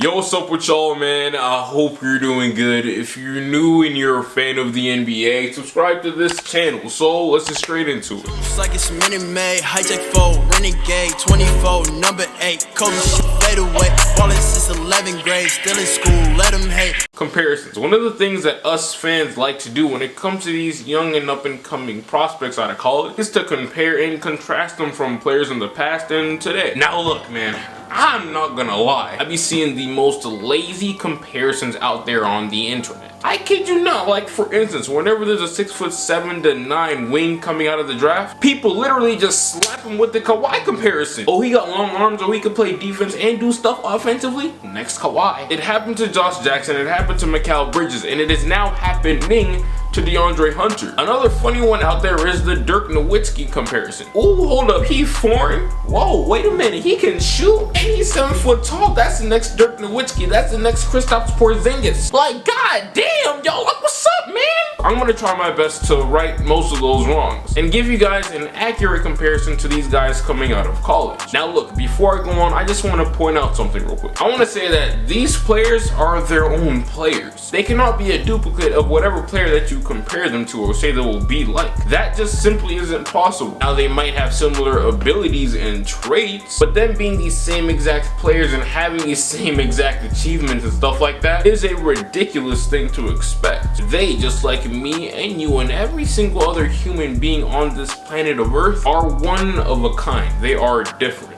Yo, what's up with y'all, man? I hope you're doing good. If you're new and you're a fan of the NBA, subscribe to this channel. So let's get straight into it. It's like it's Minute Maid, hijack 4, renegade, 24, number 8, Kobe shit fade away. Ballin' since 11th grade, still in school, let them hate. Comparisons. One of the things that us fans like to do when it comes to these young and up and coming prospects out of college is to compare and contrast them from players in the past and today. Now look, man, I'm not gonna lie, I be seeing the most lazy comparisons out there on the internet. I kid you not, like for instance, whenever there's a 6'7" to 9" wing coming out of the draft, people literally just slap him with the Kawhi comparison. Oh, he got long arms, or he could play defense and do stuff offensively? Next Kawhi. It happened to Josh Jackson, it happened to Mikal Bridges, and it is now happening to DeAndre Hunter. Another funny one out there is the Dirk Nowitzki comparison. Ooh, hold up, he foreign? Whoa, wait a minute, he can shoot and he's 7 foot tall. That's the next Dirk Nowitzki. That's the next Kristaps Porzingis. Like, god damn, yo, like, what's up, man? I'm gonna try my best to right most of those wrongs and give you guys an accurate comparison to these guys coming out of college. Now look, before I go on, I just want to point out something real quick. I want to say that these players are their own players. They cannot be a duplicate of whatever player that you compare them to or say they will be like. That just simply isn't possible. Now they might have similar abilities and traits, but them being these same exact players and having these same exact achievements and stuff like that is a ridiculous thing to expect. They, just like me and you and every single other human being on this planet of Earth, are one of a kind. They are different.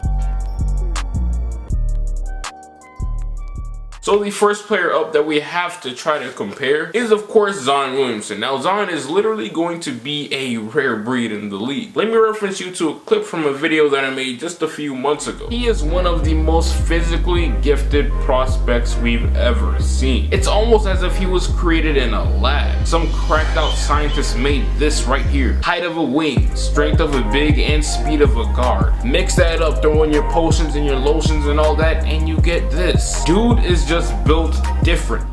So the first player up that we have to try to compare is of course Zion Williamson. Now Zion is literally going to be a rare breed in the league. Let me reference you to a clip from a video that I made just a few months ago. He is one of the most physically gifted prospects we've ever seen. It's almost as if he was created in a lab. Some cracked out scientist made this right here. Height of a wing, strength of a big, and speed of a guard. Mix that up, throw in your potions and your lotions and all that, and you get this. Dude is just built different.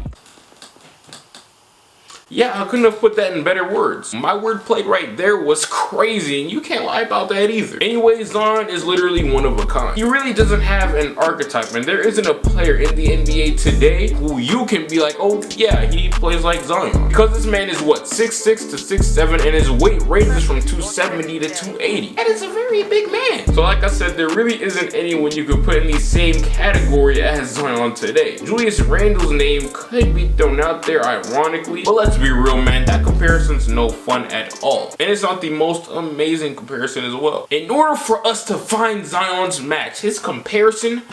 Yeah, I couldn't have put that in better words. My wordplay right there was crazy, and you can't lie about that either. Anyway, Zion is literally one of a kind. He really doesn't have an archetype, and there isn't a player in the NBA today who you can be like, oh yeah, he plays like Zion. Because this man is what, 6'6" to 6'7", and his weight ranges from 270 to 280. And it's a very big man. So like I said, there really isn't anyone you could put in the same category as Zion today. Julius Randle's name could be thrown out there ironically, but let's be real, man, that comparison's no fun at all. And it's not the most amazing comparison as well. In order for us to find Zion's match, his comparison,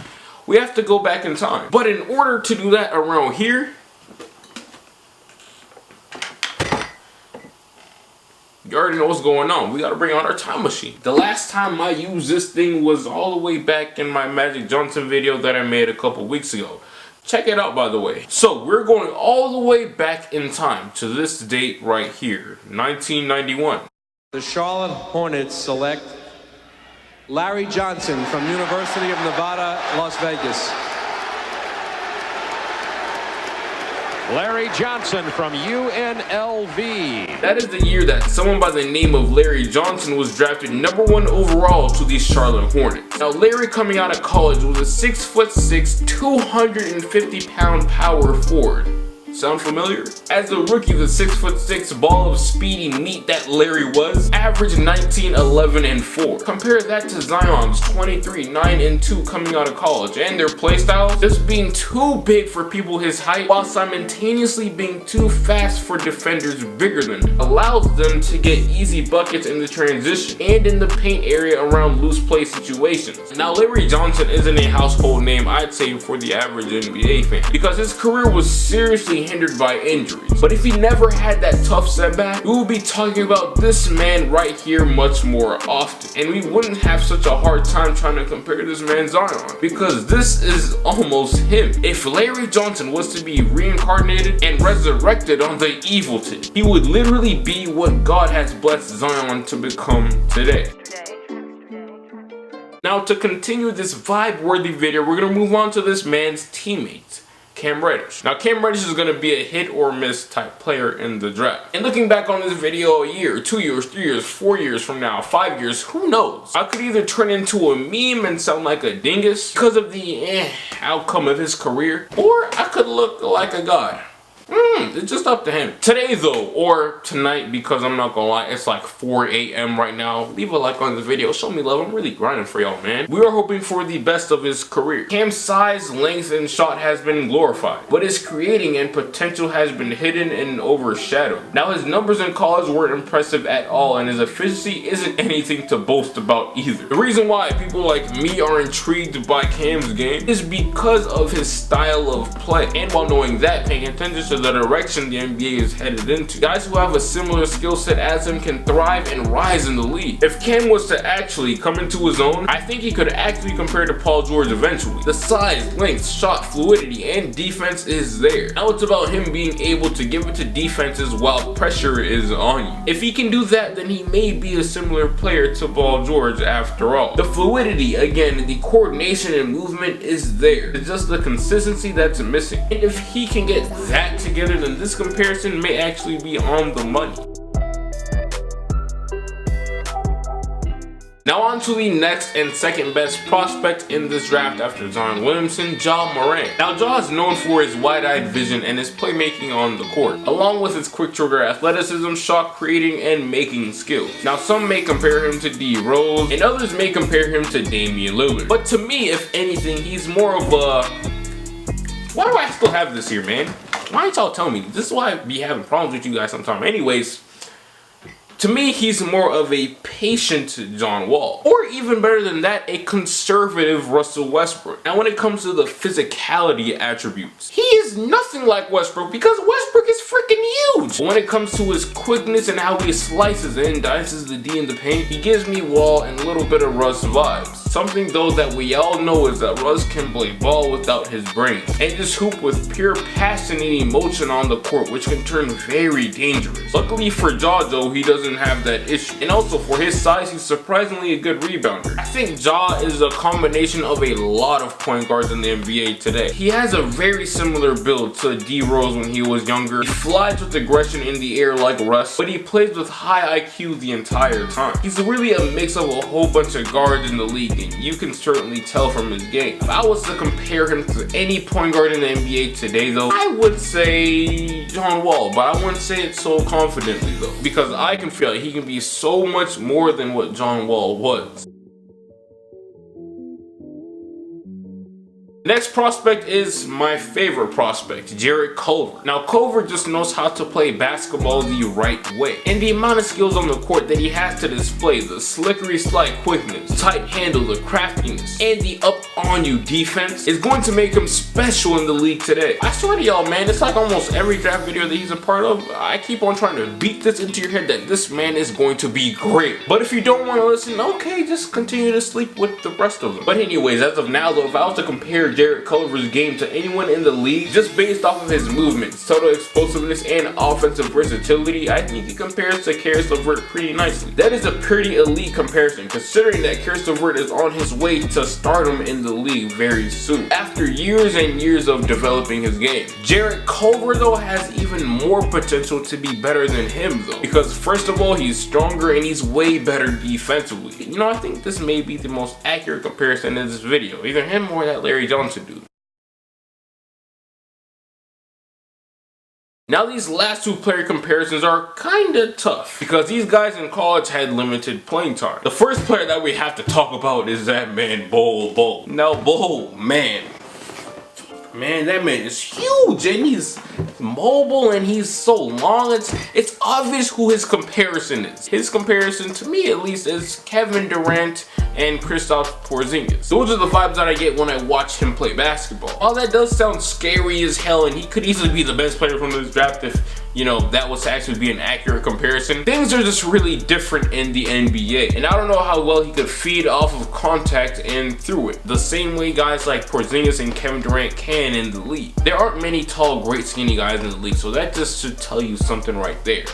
we have to go back in time. But in order to do that around here, you already know what's going on. We gotta bring out our time machine. The last time I used this thing was all the way back in my Magic Johnson video that I made a couple weeks ago. Check it out, by the way. So we're going all the way back in time to this date right here, 1991. The Charlotte Hornets select Larry Johnson from University of Nevada, Las Vegas. Larry Johnson from UNLV. That is the year that someone by the name of Larry Johnson was drafted #1 overall to the Charlotte Hornets. Now Larry, coming out of college, was a 6'6", 250-pound power forward. Sound familiar? As a rookie, the 6'6" ball of speedy meat that Larry was averaged 19, 11, and 4. Compare that to Zion's 23, 9, and 2 coming out of college, and their playstyles just being too big for people his height while simultaneously being too fast for defenders bigger than them. Allows them to get easy buckets in the transition and in the paint area around loose play situations. Now Larry Johnson isn't a household name, I'd say, for the average NBA fan, because his career was seriously hindered by injuries. But if he never had that tough setback, we would be talking about this man right here much more often, and we wouldn't have such a hard time trying to compare this man Zion, because this is almost him. If Larry Johnson was to be reincarnated and resurrected on the evil tip, he would literally be what God has blessed Zion to become today. Now to continue this vibe-worthy video, we're gonna move on to this man's teammates. Cam Reddish. Now Cam Reddish is going to be a hit or miss type player in the draft. And looking back on this video a year, 2 years, 3 years, 4 years from now, 5 years, who knows? I could either turn into a meme and sound like a dingus because of the outcome of his career, or I could look like a god. It's just up to him. Today though, or tonight, because I'm not gonna lie, it's like 4 a.m. right now. Leave a like on the video, show me love. I'm really grinding for y'all, man. We are hoping for the best of his career. Cam's size, length, and shot has been glorified, but his creating and potential has been hidden and overshadowed. Now his numbers in college weren't impressive at all, and his efficiency isn't anything to boast about either. The reason why people like me are intrigued by Cam's game is because of his style of play, and while knowing that, paying attention to the direction the NBA is headed into. Guys who have a similar skill set as him can thrive and rise in the league. If Cam was to actually come into his own, I think he could actually compare to Paul George eventually. The size, length, shot, fluidity, and defense is there. Now it's about him being able to give it to defenses while pressure is on you. If he can do that, then he may be a similar player to Paul George after all. The fluidity, again, the coordination and movement is there. It's just the consistency that's missing. And if he can get that together, then this comparison may actually be on the money. Now on to the next and second best prospect in this draft after Zion Williamson, Ja Morant. Now Ja is known for his wide-eyed vision and his playmaking on the court, along with his quick trigger athleticism, shot creating, and making skills. Now some may compare him to D Rose, and others may compare him to Damian Lillard. But to me, if anything, he's more of a... Why do I still have this here, man? Why ain't y'all telling me? This is why I be having problems with you guys sometimes. Anyways, to me, he's more of a patient John Wall. Or even better than that, a conservative Russell Westbrook. Now when it comes to the physicality attributes, he is nothing like Westbrook because Westbrook is freaking huge. But when it comes to his quickness and how he slices and dices the D in the paint, he gives me Wall and a little bit of Russ vibes. Something though that we all know is that Russ can play ball without his brain and just hoop with pure passion and emotion on the court, which can turn very dangerous. Luckily for Ja though, he doesn't have that issue, and also for his size, he's surprisingly a good rebounder. I think Ja is a combination of a lot of point guards in the NBA today. He has a very similar build to D Rose when he was younger. He flies with aggression in the air like Russ, but he plays with high IQ the entire time. He's really a mix of a whole bunch of guards in the league, and you can certainly tell from his game. If I was to compare him to any point guard in the NBA today though, I would say John Wall, but I wouldn't say it so confidently though, because I can feel like he can be so much more than what John Wall was. Next prospect is my favorite prospect, Jarrett Culver. Now Culver just knows how to play basketball the right way, and the amount of skills on the court that he has to display, the slickery slide quickness, tight handle, the craftiness, and the up on you defense is going to make him special in the league today. I swear to y'all, man, it's like almost every draft video that he's a part of, I keep on trying to beat this into your head that this man is going to be great. But if you don't want to listen, okay, just continue to sleep with the rest of them. But anyways, as of now though, if I was to compare Jarrett Culver's game to anyone in the league just based off of his movements, total explosiveness, and offensive versatility, I think he compares to Caris LeVert pretty nicely. That is a pretty elite comparison considering that Caris LeVert is on his way to stardom in the league very soon after years and years of developing his game. Jarrett Culver though has even more potential to be better than him though, because first of all, he's stronger and he's way better defensively. You know, I think this may be the most accurate comparison in this video, either him or that Larry Johnson dude. Now these last two player comparisons are kinda tough because these guys in college had limited playing time. The first player that we have to talk about is that man Bol. Now Bol, man, that man is huge and he's mobile and he's so long. It's obvious who his comparison is. His comparison, to me at least, is Kevin Durant and Kristaps Porzingis. Those are the vibes that I get when I watch him play basketball. While that does sound scary as hell and he could easily be the best player from this draft if, you know, that was to actually be an accurate comparison, things are just really different in the NBA. And I don't know how well he could feed off of contact and through it, the same way guys like Porzingis and Kevin Durant can in the league. There aren't many tall, great skinny guys in the league, so that just should tell you something right there.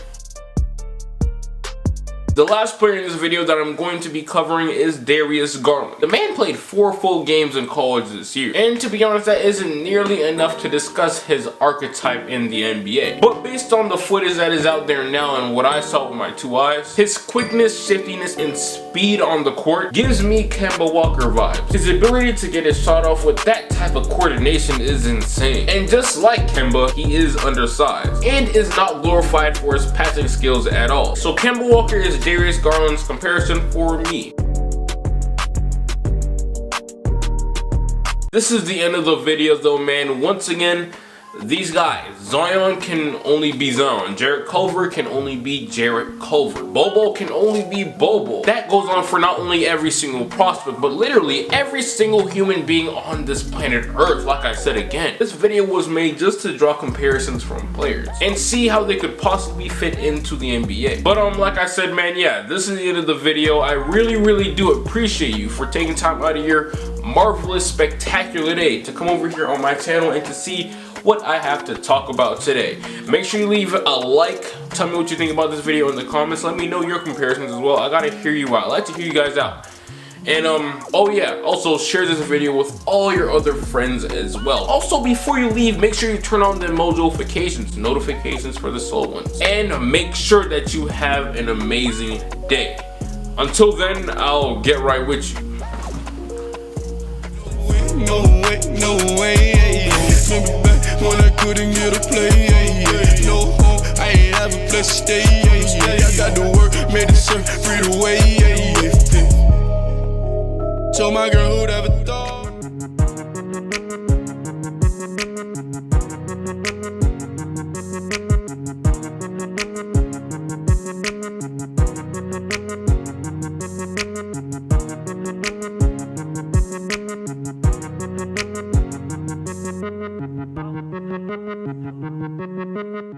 The last player in this video that I'm going to be covering is Darius Garmin. The man played 4 full games in college this year, and to be honest, that isn't nearly enough to discuss his archetype in the NBA. But based on the footage that is out there now and what I saw with my 2 eyes, his quickness, shiftiness, and speed on the court gives me Kemba Walker vibes. His ability to get his shot off with that type of coordination is insane. And just like Kemba, he is undersized and is not glorified for his passing skills at all. So Kemba Walker is Darius Garmin's comparison for me. This is the end of the video though, man. Once again, these guys, Zion can only be Zion, Jarrett Culver can only be Jarrett Culver, Bobo can only be Bobo. That goes on for not only every single prospect, but literally every single human being on this planet Earth. Like I said again, this video was made just to draw comparisons from players and see how they could possibly fit into the NBA. But like I said, man, yeah, this is the end of the video. I really do appreciate you for taking time out of your marvelous, spectacular day to come over here on my channel and to see what I have to talk about today. Make sure you leave a like, tell me what you think about this video in the comments, let me know your comparisons as well. I gotta hear you out, I like to hear you guys out. And oh yeah, also share this video with all your other friends as well. Also, before you leave, make sure you turn on the Mojofications, notifications for the slow ones. And make sure that you have an amazing day. Until then, I'll get right with you. No way, remember back when I couldn't get a play, no home, I ain't have a place to stay, I got to work, made a certain free to way, told my girl